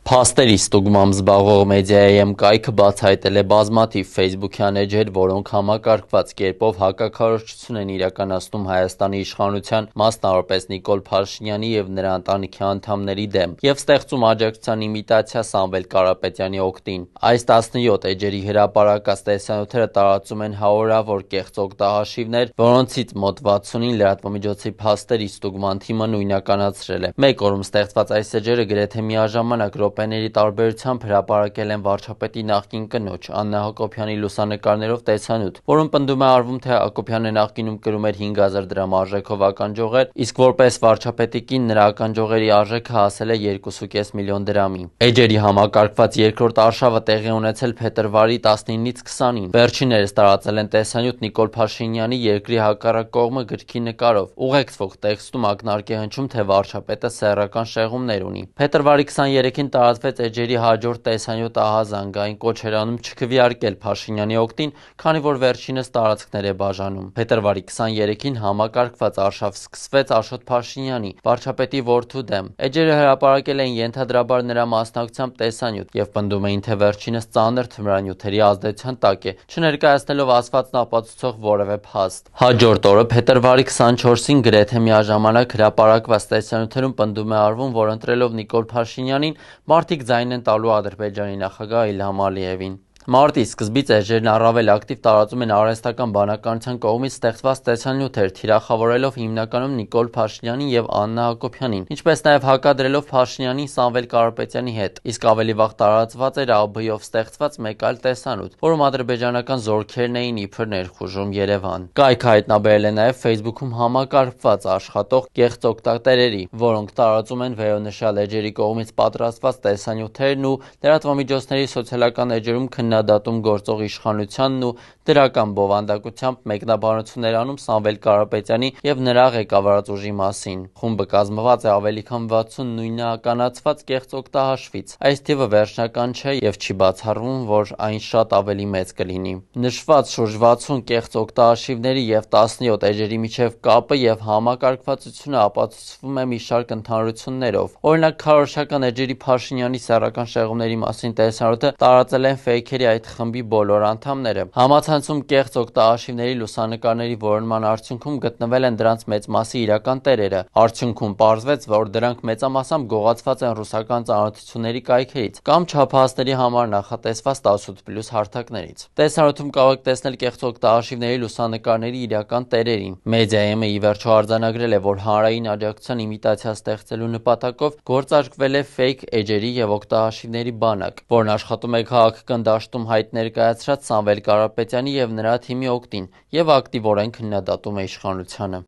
Փաստերի ստուգմամբ զբաղվող մեդիայի կայքը բացահայտել է բազմաթիվ ֆեյսբուքյան էջեր, որոնք համակարգված կերպով հակաքարոզչություն են իրականացնում Հայաստանի իշխանության, մասնավորապես Նիկոլ Փաշինյանի և նրա ընտանիքի անդամների դեմ, և ստեղծում աջակցության իմիտացիա Սամվել Կարապետյանի օգտին։ Այս 17 էջերի հրապարակած տեսանյութերը տարածում են հարյուրավոր կեղծ օգտահաշիվներ, որոնցից մոտ 60-ին լրատվամիջոցի փաստերի ստուգման թիմը նույնականացրել է։ Մեկ օրում ստեղծված այս էջերը գրեթե միաժամանակ րոպեների տարբերությամբ հրապարակել են վարչապետի նախկին կնոջ Աննա Հակոբյանի լուսանկարներով տեսանյութ, որում պնդում է արվում, թե Հակոբյանը նախկինում կրում էր 5000 դրամ արժեքով ականջողեր, իսկ որպես վարչապետի կին նրա ականջողերի արժեքը հասել է 2.5 միլիոն դրամի։ Էջերի համակարգված երկրորդ արշավը տեղի ունեցել փետրվարի 19-ից 20-ին։ Վերջիններս տարածել են տեսանյութ Նիկոլ Փաշինյանի «Երկրի հակառակ կողմը» գրքի նկարով։ Ուղեկցվող տեքստում ակնարկ է հնչում, թե վարչապետը սեռական շեղումներ ունի։ Փետրվարի 23-ին տարածվեց էջերի հաջորդ տեսանյութ ահազանգ, այն կոչ էր անում չքվեարկել Փաշինյանի օգտին, քանի որ վերջինս տարածքներ է բաժանում։ Փետրվարի 23-ին համակարգված արշավ սկսվեց Աշոտ Փաշինյանի, վարչապետի որդու դեմ։ Էջերը հրապարակել էին ենթադրաբար նրա մասնակցությամբ տեսանյութ և պնդում էին, թե վերջինս ծանր թմրանյութերի ազդեցության տակ է, չներկայացնելով ասվածն ապացուցող որևէ փաստ։ Հաջորդ օրը փետրվարի 24-ին գրեթե միաժամանակ հրապարակված տեսանյութերում պնդում է արվում, որ ընտրելով Նիկոլ Փաշինյանին, մարդիկ ձայն են տալու Ադրբեջանի նախագահ Իլհամ Ալիևին։ Մարտի սկզբից էջերն առավել ակտիվ տարածում են արհեստական բանականության կողմից ստեղծված տեսանյութեր, թիրախավորելով հիմնականում Նիկոլ Փաշինյանին և Աննա Հակոբյանին, ինչպես նաև հակադրելով Փաշինյանին Սամվել Կարապետյանի հետ, իսկ ավելի վաղ տարածված էր ԱԲ-ով ստեղծված մեկ այլ տեսանյութ, որում ադրբեջանական զորքերն էին իբր ներխուժում Երևան։ Կայքը հայտնաբերել է նաև Facebook-ում համակարգված աշխատող կեղծ օգտատերերի, որոնք տարածում են վերոնշյալ էջերի կողմից պատրաստված տեսանյութերն ու լրատվամիջոցների սոցիալական էջերում քննադատում գործող իշխանությանն ու դրական բովանդակությամբ մեկնաբանություններ անում Սամվել Կարապետյանի և նրա ղեկավարած ուժի մասին։ Խումբը կազմված է ավելի քան 60 նույնականացված կեղծ օգտահաշվից։ Այս թիվը վերջնական չէ և չի բացառվում, որ այն շատ ավելի մեծ կլինի։ Նշված շուրջ 60 կեղծ օգտահաշիվների և 17 էջերի միջև կապը և համակարգվածությունը ապացուցվում է մի շարք ընդհանրություններով։ Օրինակ, քարոզչական էջերի Փաշինյանի սեռական շեղումների մասին տեսանյութը տարածել են ֆեյքերի այդ խմբի բոլոր անդամները։ Համացանցում կեղծ օգտահաշիվների լուսանկարների որոնման արդյունքում գտնվել են դրանց մեծ մասի իրական տերերը։ Արդյունքում պարզվեց, որ դրանք մեծամասամբ գողացված են ռուսական ծանոթությունների կայքերից կամ չափահասների համար նախատեսված 18+ հարթակներից։ Տեսանյութում կարող եք տեսնել կեղծ օգտահաշիվների լուսանկարների իրական տերերին։ Մեդիայեմը ի վերջո արձանագրել է, որ հանրային աջակցության իմիտացիա ստեղծելու նպատակով գործարկվել է ֆեյք էջերի և օգտահաշիվների բանակ, որն աշխատում է քաղաքական դաշտում հայտ ներկայացրած Սամվել Կարապետյանի և նրա թիմի օգտին և ակտիվորեն քննադատում է իշխանությանը։